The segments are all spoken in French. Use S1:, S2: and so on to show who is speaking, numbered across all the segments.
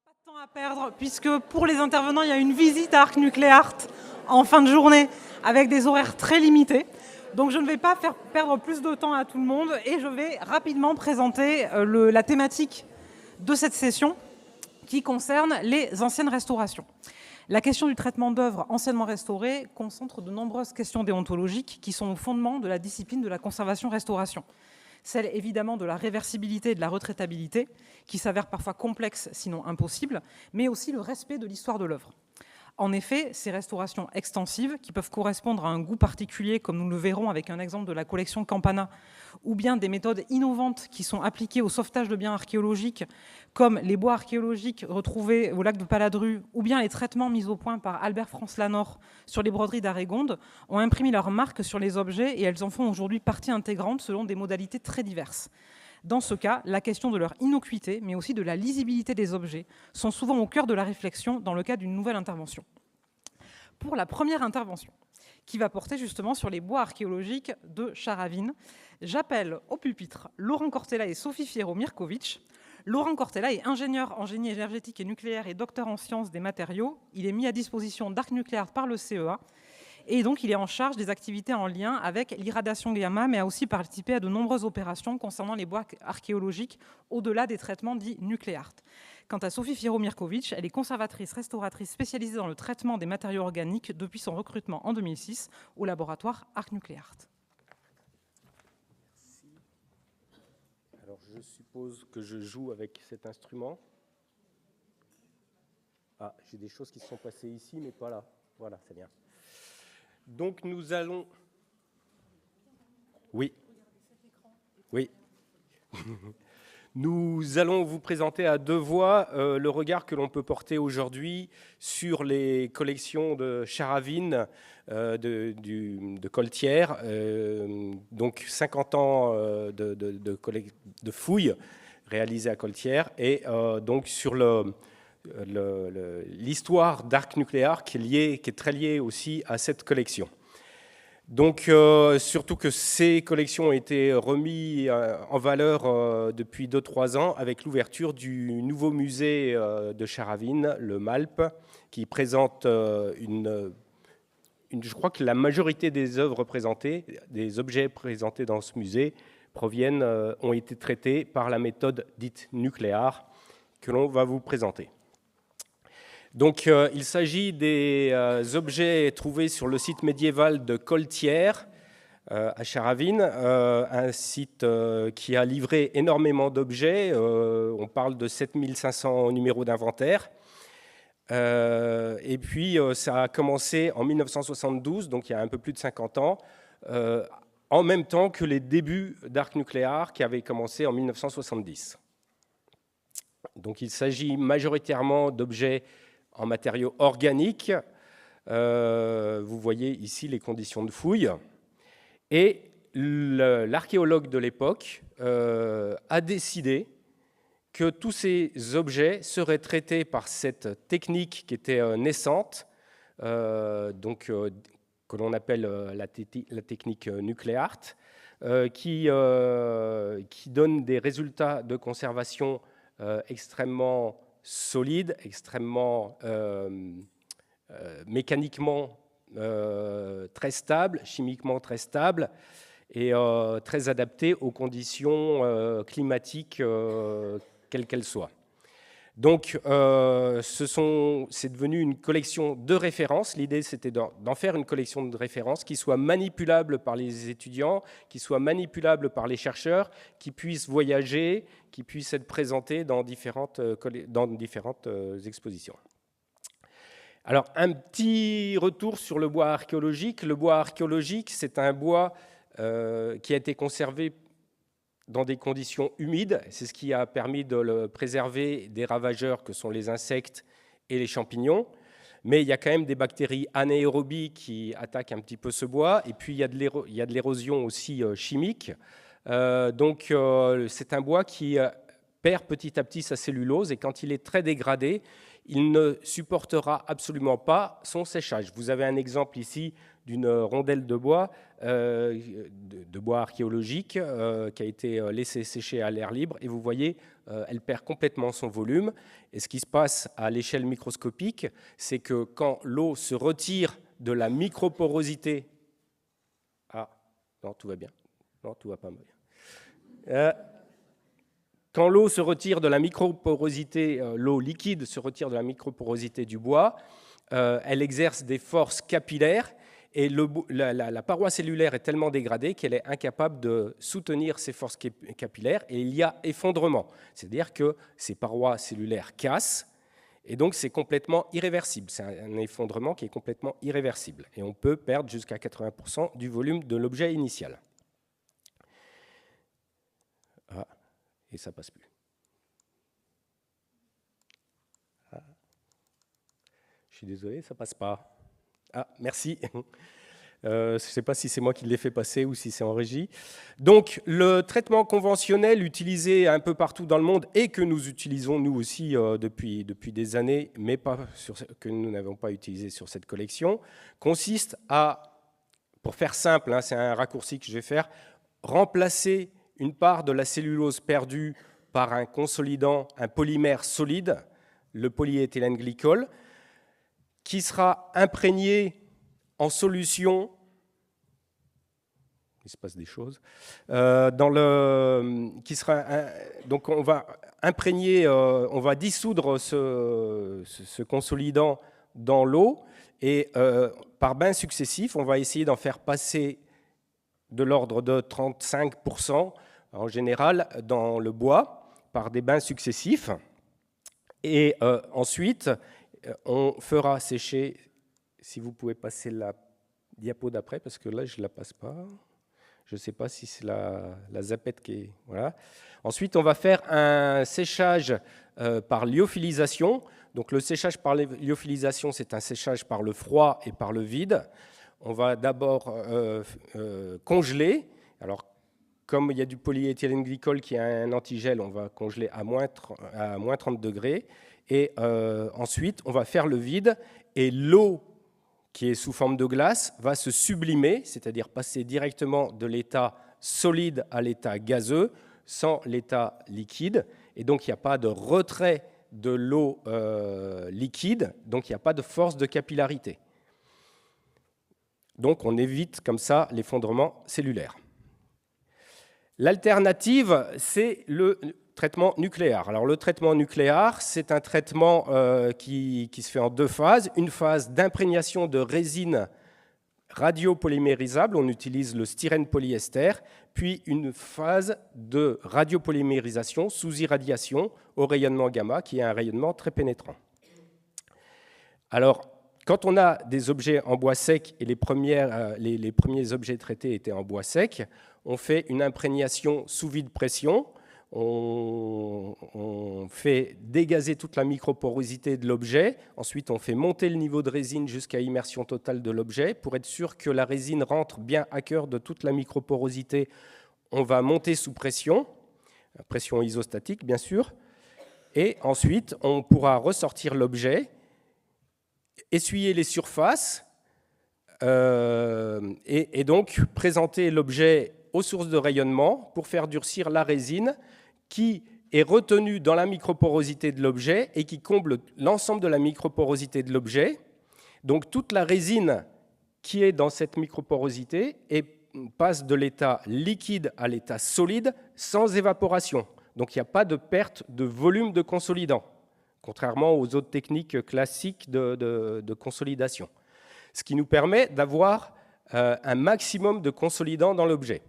S1: Pas de temps à perdre, puisque pour les intervenants, il y a une visite à Arc Nucléart en fin de journée avec des horaires très limités. Donc je ne vais pas faire perdre plus de temps à tout le monde et je vais rapidement présenter la thématique de cette session qui concerne les anciennes restaurations. La question du traitement d'œuvres anciennement restaurées concentre de nombreuses questions déontologiques qui sont au fondement de la discipline de la conservation-restauration. Celle évidemment de la réversibilité et de la retraitabilité, qui s'avère parfois complexe, sinon impossible, mais aussi le respect de l'histoire de l'œuvre. En effet, ces restaurations extensives, qui peuvent correspondre à un goût particulier, comme nous le verrons avec un exemple de la collection Campana, ou bien des méthodes innovantes qui sont appliquées au sauvetage de biens archéologiques, comme les bois archéologiques retrouvés au lac de Paladru, ou bien les traitements mis au point par Albert France Lanor sur les broderies d'Arégonde, ont imprimé leur marque sur les objets et elles en font aujourd'hui partie intégrante selon des modalités très diverses. Dans ce cas, la question de leur innocuité, mais aussi de la lisibilité des objets, sont souvent au cœur de la réflexion dans le cas d'une nouvelle intervention. Pour la première intervention, qui va porter justement sur les bois archéologiques de Charavine, j'appelle au pupitre Laurent Cortella et Sophie Fierro-Mirkovic. Laurent Cortella est ingénieur en génie énergétique et nucléaire et docteur en sciences des matériaux. Il est mis à disposition d'Arc Nucléaire par le CEA. Et donc, il est en charge des activités en lien avec l'irradiation gamma, mais a aussi participé à de nombreuses opérations concernant les bois archéologiques au-delà des traitements dits nucléaires. Quant à Sophie Fierro-Mirkovic, elle est conservatrice restauratrice spécialisée dans le traitement des matériaux organiques depuis son recrutement en 2006 au laboratoire Arc Nucléaire.
S2: Alors, je suppose que je joue avec cet instrument. Ah, j'ai des choses qui se sont passées ici, mais pas là. Voilà, c'est bien. Donc nous allons... Oui. Oui. Nous allons vous présenter à deux voix le regard que l'on peut porter aujourd'hui sur les collections de Charavine, de Coltière, donc 50 ans de fouilles réalisées à Coltière, et donc sur l'histoire d'Arc Nucléaire qui est très liée aussi à cette collection. Donc, surtout que ces collections ont été remises en valeur depuis 2-3 ans avec l'ouverture du nouveau musée de Charavine, le MALP, qui présente je crois que la majorité des œuvres présentées, des objets présentés dans ce musée, ont été traités par la méthode dite nucléaire que l'on va vous présenter. Donc, il s'agit des objets trouvés sur le site médiéval de Coltière, à Charavine, un site qui a livré énormément d'objets. On parle de 7500 numéros d'inventaire. Et puis, ça a commencé en 1972, donc il y a un peu plus de 50 ans, en même temps que les débuts d'Arc Nucléaire qui avaient commencé en 1970. Donc, il s'agit majoritairement d'objets en matériaux organiques. Vous voyez ici les conditions de fouille. Et l'archéologue de l'époque a décidé que tous ces objets seraient traités par cette technique qui était naissante, que l'on appelle la technique nucléaire, qui donne des résultats de conservation extrêmement solide, extrêmement mécaniquement très stable, chimiquement très stable et très adapté aux conditions climatiques quelles qu'elles soient. Donc, c'est devenu une collection de référence. L'idée, c'était d'en faire une collection de référence qui soit manipulable par les étudiants, qui soit manipulable par les chercheurs, qui puisse voyager, qui puisse être présentée dans différentes expositions. Alors, un petit retour sur le bois archéologique. Le bois archéologique, c'est un bois qui a été conservé dans des conditions humides. C'est ce qui a permis de le préserver des ravageurs que sont les insectes et les champignons. Mais il y a quand même des bactéries anaérobies qui attaquent un petit peu ce bois. Et puis, il y a de l'érosion aussi chimique. Donc, c'est un bois qui perd petit à petit sa cellulose et quand il est très dégradé, il ne supportera absolument pas son séchage. Vous avez un exemple ici d'une rondelle de bois archéologique qui a été laissée sécher à l'air libre et vous voyez, elle perd complètement son volume. Et ce qui se passe à l'échelle microscopique, c'est que quand l'eau se retire de la microporosité... Ah, non, tout va bien. Non, tout va pas bien. Quand l'eau se retire de la microporosité, l'eau liquide se retire de la microporosité du bois, elle exerce des forces capillaires et la paroi cellulaire est tellement dégradée qu'elle est incapable de soutenir ces forces capillaires et il y a effondrement. C'est-à-dire que ces parois cellulaires cassent et donc c'est complètement irréversible. C'est un effondrement qui est complètement irréversible et on peut perdre jusqu'à 80% du volume de l'objet initial. Ah. Et ça ne passe plus. Ah. Je suis désolé, ça ne passe pas. Ah, merci. Je ne sais pas si c'est moi qui l'ai fait passer ou si c'est en régie. Donc, le traitement conventionnel utilisé un peu partout dans le monde et que nous utilisons nous aussi depuis des années, mais que nous n'avons pas utilisé sur cette collection, consiste à, pour faire simple, c'est un raccourci que je vais faire, remplacer une part de la cellulose perdue par un consolidant, un polymère solide, le polyéthylène glycol, qui sera imprégné en solution, il se passe des choses, donc on va imprégner, on va dissoudre ce consolidant dans l'eau et par bains successifs, on va essayer d'en faire passer de l'ordre de 35% en général dans le bois par des bains successifs. Et ensuite, on fera sécher, si vous pouvez passer la diapo d'après, parce que là, je ne la passe pas. Je ne sais pas si c'est la zapette qui est... Voilà. Ensuite, on va faire un séchage par lyophilisation. Donc, le séchage par lyophilisation, c'est un séchage par le froid et par le vide. On va d'abord congeler. Alors, comme il y a du polyéthylène glycol qui a un antigel, on va congeler à moins 30 degrés. Et ensuite, on va faire le vide. Et l'eau qui est sous forme de glace va se sublimer, c'est-à-dire passer directement de l'état solide à l'état gazeux, sans l'état liquide. Et donc, il n'y a pas de retrait de l'eau liquide, donc il n'y a pas de force de capillarité. Donc, on évite comme ça l'effondrement cellulaire. L'alternative, c'est le traitement nucléaire. Alors, le traitement nucléaire, c'est un traitement qui se fait en deux phases. Une phase d'imprégnation de résine radiopolymérisable, on utilise le styrène polyester, puis une phase de radiopolymérisation sous irradiation au rayonnement gamma, qui est un rayonnement très pénétrant. Alors, quand on a des objets en bois sec, et les premiers objets traités étaient en bois sec, on fait une imprégnation sous vide pression, on fait dégazer toute la microporosité de l'objet, ensuite on fait monter le niveau de résine jusqu'à immersion totale de l'objet. Pour être sûr que la résine rentre bien à cœur de toute la microporosité, on va monter sous pression isostatique bien sûr, et ensuite on pourra ressortir l'objet, essuyer les surfaces et donc présenter l'objet aux sources de rayonnement pour faire durcir la résine qui est retenue dans la microporosité de l'objet et qui comble l'ensemble de la microporosité de l'objet. Donc toute la résine qui est dans cette microporosité passe de l'état liquide à l'état solide sans évaporation. Donc il n'y a pas de perte de volume de consolidant, contrairement aux autres techniques classiques de consolidation. Ce qui nous permet d'avoir un maximum de consolidant dans l'objet.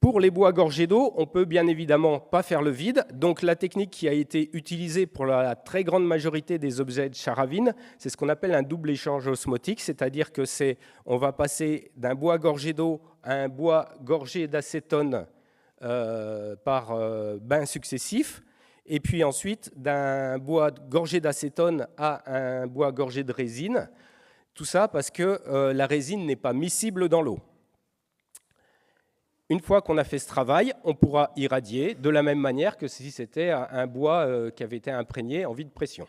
S2: Pour les bois gorgés d'eau, on ne peut bien évidemment pas faire le vide. Donc la technique qui a été utilisée pour la très grande majorité des objets de Charavine, c'est ce qu'on appelle un double échange osmotique, c'est-à-dire que on va passer d'un bois gorgé d'eau à un bois gorgé d'acétone par bains successifs, et puis ensuite d'un bois gorgé d'acétone à un bois gorgé de résine. Tout ça parce que la résine n'est pas miscible dans l'eau. une fois qu'on a fait ce travail, on pourra irradier de la même manière que si c'était un bois qui avait été imprégné en vide pression.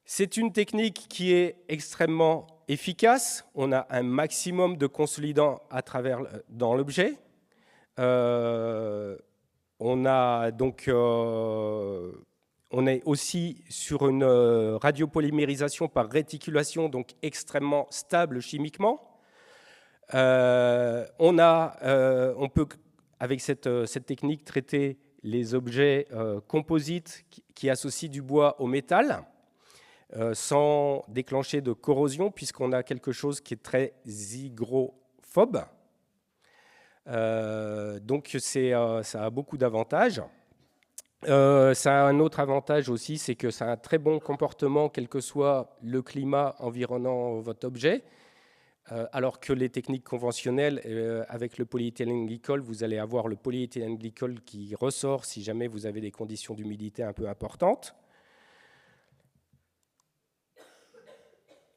S2: C'est une technique qui est extrêmement efficace. On a un maximum de consolidants dans l'objet. On est aussi sur une radiopolymérisation par réticulation, donc extrêmement stable chimiquement. On peut, avec cette technique, traiter les objets composites qui associent du bois au métal sans déclencher de corrosion, puisqu'on a quelque chose qui est très hygrophobe. Donc ça a beaucoup d'avantages. Ça a un autre avantage aussi, c'est que ça a un très bon comportement, quel que soit le climat environnant votre objet. Alors que les techniques conventionnelles, avec le polyéthylène glycol, vous allez avoir le polyéthylène glycol qui ressort si jamais vous avez des conditions d'humidité un peu importantes.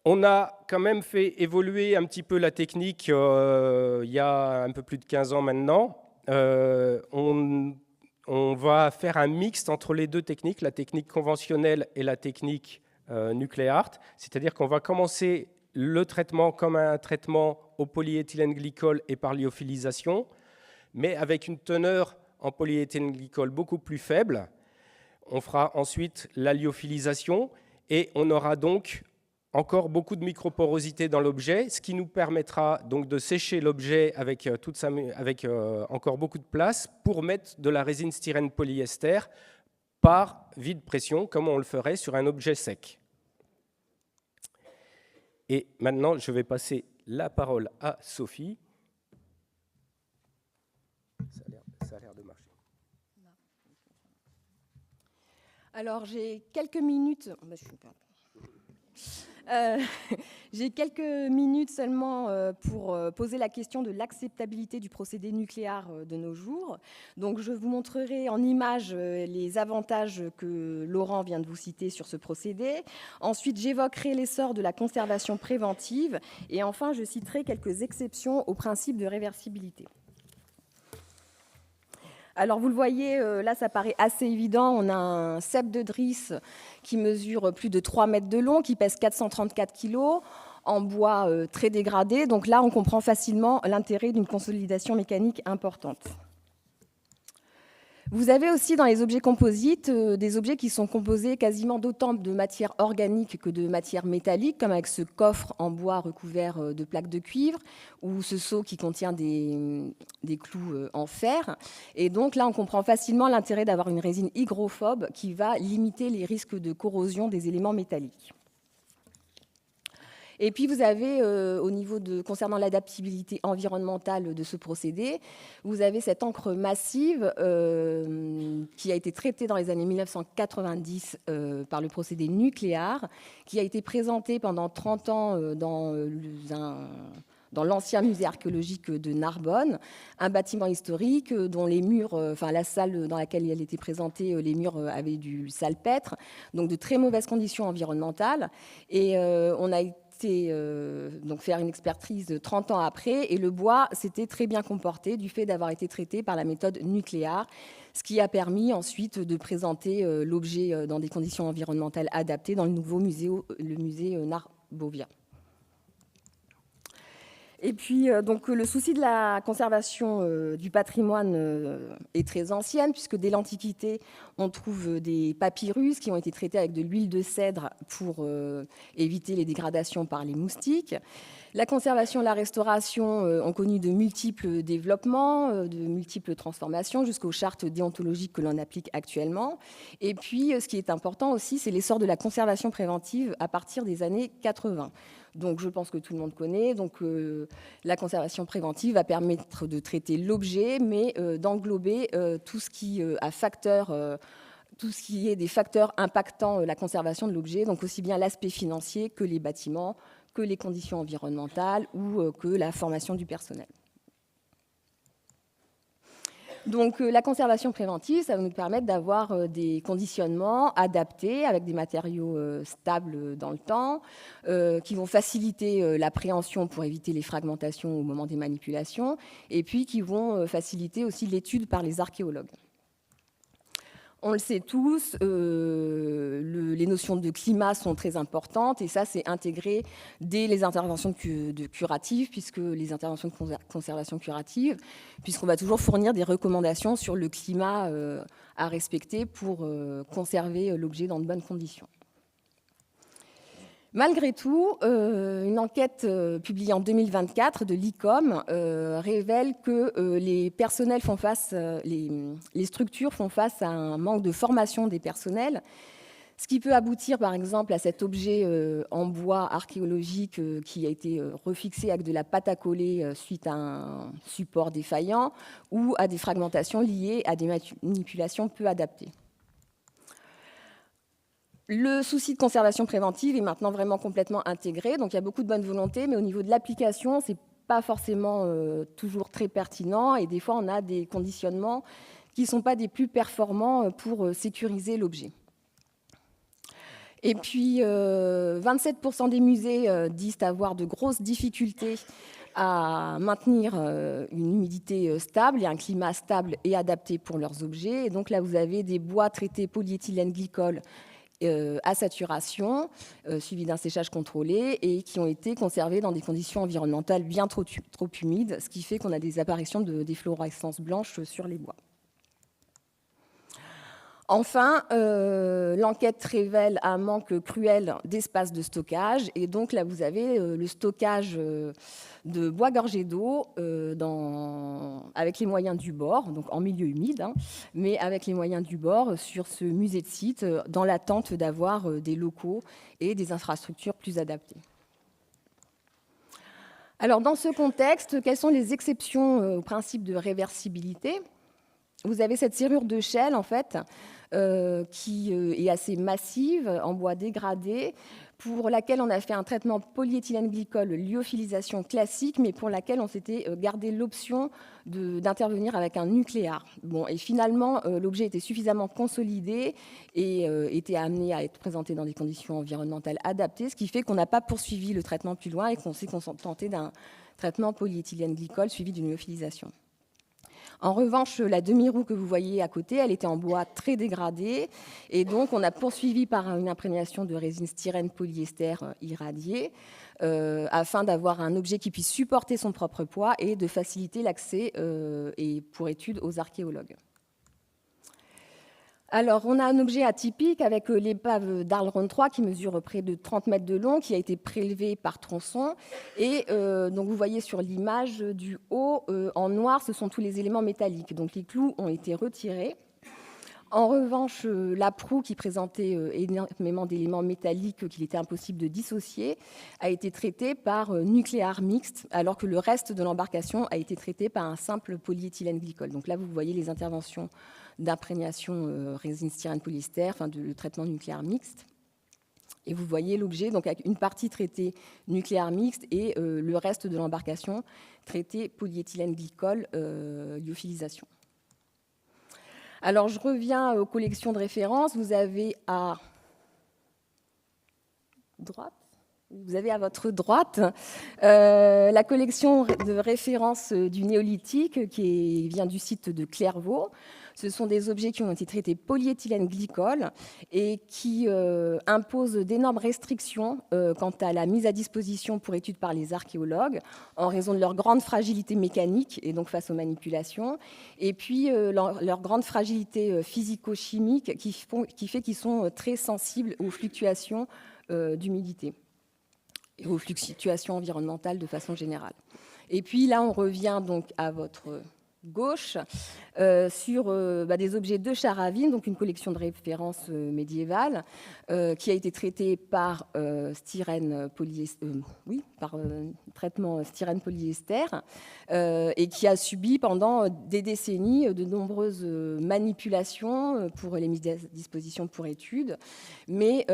S2: On a quand même fait évoluer un petit peu la technique il y a un peu plus de 15 ans maintenant. On va faire un mixte entre les deux techniques, la technique conventionnelle et la technique NucleArt, c'est-à-dire qu'on va commencer le traitement comme un traitement au polyéthylène glycol et par lyophilisation, mais avec une teneur en polyéthylène glycol beaucoup plus faible. On fera ensuite la lyophilisation et on aura donc encore beaucoup de microporosité dans l'objet, ce qui nous permettra donc de sécher l'objet avec encore beaucoup de place pour mettre de la résine styrène polyester par vide pression, comme on le ferait sur un objet sec. Et maintenant, je vais passer la parole à Sophie. Ça a l'air de marcher.
S3: Alors, j'ai quelques minutes. J'ai quelques minutes seulement pour poser la question de l'acceptabilité du procédé nucléaire de nos jours. Donc, je vous montrerai en images les avantages que Laurent vient de vous citer sur ce procédé. Ensuite, j'évoquerai l'essor de la conservation préventive. Et enfin, je citerai quelques exceptions au principe de réversibilité. Alors, vous le voyez, là, ça paraît assez évident. On a un cep de drisse qui mesure plus de 3 mètres de long, qui pèse 434 kg, en bois très dégradé. Donc là, on comprend facilement l'intérêt d'une consolidation mécanique importante. Vous avez aussi dans les objets composites des objets qui sont composés quasiment d'autant de matière organique que de matière métallique, comme avec ce coffre en bois recouvert de plaques de cuivre ou ce seau qui contient des clous en fer. Et donc là, on comprend facilement l'intérêt d'avoir une résine hygrophobe qui va limiter les risques de corrosion des éléments métalliques. Et puis, vous avez, concernant l'adaptabilité environnementale de ce procédé, vous avez cette encre massive qui a été traitée dans les années 1990 par le procédé NucleArt, qui a été présentée pendant 30 ans dans l'ancien musée archéologique de Narbonne, un bâtiment historique dont les murs, la salle dans laquelle elle était présentée, les murs avaient du salpêtre, donc de très mauvaises conditions environnementales. Et on a donc faire une expertise 30 ans après, et le bois s'était très bien comporté du fait d'avoir été traité par la méthode NucleArt, ce qui a permis ensuite de présenter l'objet dans des conditions environnementales adaptées dans le nouveau musée, le musée Narbovia. Et puis, donc, le souci de la conservation du patrimoine est très ancien, puisque dès l'Antiquité, on trouve des papyrus qui ont été traités avec de l'huile de cèdre pour éviter les dégradations par les moustiques. La conservation et la restauration ont connu de multiples développements, de multiples transformations, jusqu'aux chartes déontologiques que l'on applique actuellement. Et puis, ce qui est important aussi, c'est l'essor de la conservation préventive à partir des années 80. Donc, je pense que tout le monde connaît. Donc, la conservation préventive va permettre de traiter l'objet, mais d'englober tout ce qui tout ce qui est des facteurs impactant la conservation de l'objet, donc aussi bien l'aspect financier que les bâtiments, que les conditions environnementales ou que la formation du personnel. Donc la conservation préventive, ça va nous permettre d'avoir des conditionnements adaptés avec des matériaux stables dans le temps, qui vont faciliter l'appréhension pour éviter les fragmentations au moment des manipulations, et puis qui vont faciliter aussi l'étude par les archéologues. On le sait tous, les notions de climat sont très importantes, et ça, c'est intégré dès les interventions curatives, puisque les interventions de conservation curative, puisqu'on va toujours fournir des recommandations sur le climat à respecter pour conserver l'objet dans de bonnes conditions. Malgré tout, une enquête publiée en 2024 de l'ICOM révèle que les personnels font face, les structures font face à un manque de formation des personnels, ce qui peut aboutir par exemple à cet objet en bois archéologique qui a été refixé avec de la pâte à coller suite à un support défaillant ou à des fragmentations liées à des manipulations peu adaptées. Le souci de conservation préventive est maintenant vraiment complètement intégré, donc il y a beaucoup de bonne volonté, mais au niveau de l'application, ce n'est pas forcément toujours très pertinent, et des fois on a des conditionnements qui ne sont pas des plus performants pour sécuriser l'objet. Et puis 27% des musées disent avoir de grosses difficultés à maintenir une humidité stable et un climat stable et adapté pour leurs objets. Et donc là, vous avez des bois traités polyéthylène glycol à saturation, suivi d'un séchage contrôlé, et qui ont été conservés dans des conditions environnementales bien trop humides, ce qui fait qu'on a des apparitions de déflorescence blanche sur les bois. Enfin, l'enquête révèle un manque cruel d'espace de stockage, et donc là vous avez le stockage de bois gorgé d'eau avec les moyens du bord, donc en milieu humide, mais avec les moyens du bord sur ce musée de site, dans l'attente d'avoir des locaux et des infrastructures plus adaptées. Alors dans ce contexte, quelles sont les exceptions au principe de réversibilité ? Vous avez cette serrure de chêne, en fait, qui est assez massive, en bois dégradé, pour laquelle on a fait un traitement polyéthylène glycol lyophilisation classique, mais pour laquelle on s'était gardé l'option d'intervenir avec un nucléaire. Bon, et finalement, l'objet était suffisamment consolidé et était amené à être présenté dans des conditions environnementales adaptées, ce qui fait qu'on n'a pas poursuivi le traitement plus loin et qu'on s'est contenté d'un traitement polyéthylène glycol suivi d'une lyophilisation. En revanche, la demi-roue que vous voyez à côté, elle était en bois très dégradé, et donc on a poursuivi par une imprégnation de résine styrène polyester irradiée, afin d'avoir un objet qui puisse supporter son propre poids et de faciliter l'accès et pour étude aux archéologues. Alors, on a un objet atypique avec l'épave d'Arleron 3 qui mesure près de 30 mètres de long, qui a été prélevé par tronçon. Et donc, vous voyez sur l'image du haut, en noir, ce sont tous les éléments métalliques. Donc, les clous ont été retirés. En revanche, la proue, qui présentait énormément d'éléments métalliques qu'il était impossible de dissocier, a été traitée par nucléaire mixte, alors que le reste de l'embarcation a été traité par un simple polyéthylène glycol. Donc là, vous voyez les interventions d'imprégnation résine styrène polyester, enfin le traitement nucléaire mixte. Et vous voyez l'objet donc avec une partie traitée nucléaire mixte et le reste de l'embarcation traité polyéthylène glycol lyophilisation. Alors je reviens aux collections de référence. Vous avez à droite. Vous avez à votre droite la collection de référence du néolithique qui vient du site de Clairvaux. Ce sont des objets qui ont été traités polyéthylène glycol et qui imposent d'énormes restrictions quant à la mise à disposition pour étude par les archéologues en raison de leur grande fragilité mécanique et donc face aux manipulations, et puis leur grande fragilité physico-chimique qui fait qu'ils sont très sensibles aux fluctuations d'humidité et aux fluctuations environnementales de façon générale. Et puis là, on revient donc à votre gauche sur des objets de Charavine, donc une collection de référence médiévale qui a été traitée par traitement styrène polyester et qui a subi pendant des décennies de nombreuses manipulations pour les mises à disposition pour études, mais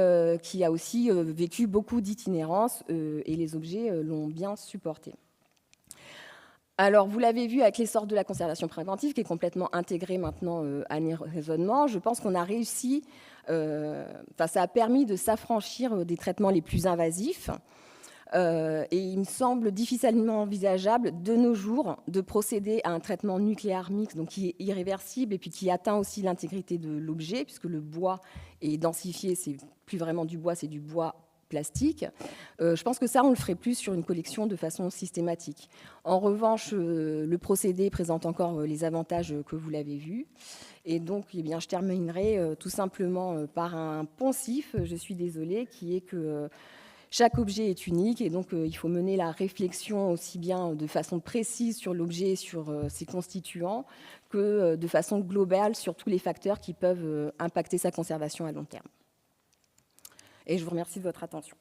S3: qui a aussi vécu beaucoup d'itinérance et les objets l'ont bien supporté. Alors, vous l'avez vu avec l'essor de la conservation préventive, qui est complètement intégrée maintenant à nos raisonnements. Je pense qu'on a réussi, ça a permis de s'affranchir des traitements les plus invasifs. Et il me semble difficilement envisageable de nos jours de procéder à un traitement nucléaire mixte, donc qui est irréversible et puis qui atteint aussi l'intégrité de l'objet, puisque le bois est densifié, c'est plus vraiment du bois, c'est du bois plastique. Je pense que ça, on le ferait plus sur une collection de façon systématique. En revanche, le procédé présente encore les avantages que vous l'avez vu. Et donc, eh bien, je terminerai tout simplement par un poncif, je suis désolée, qui est que chaque objet est unique et donc il faut mener la réflexion aussi bien de façon précise sur l'objet, sur ses constituants, que de façon globale sur tous les facteurs qui peuvent impacter sa conservation à long terme. Et je vous remercie de votre attention.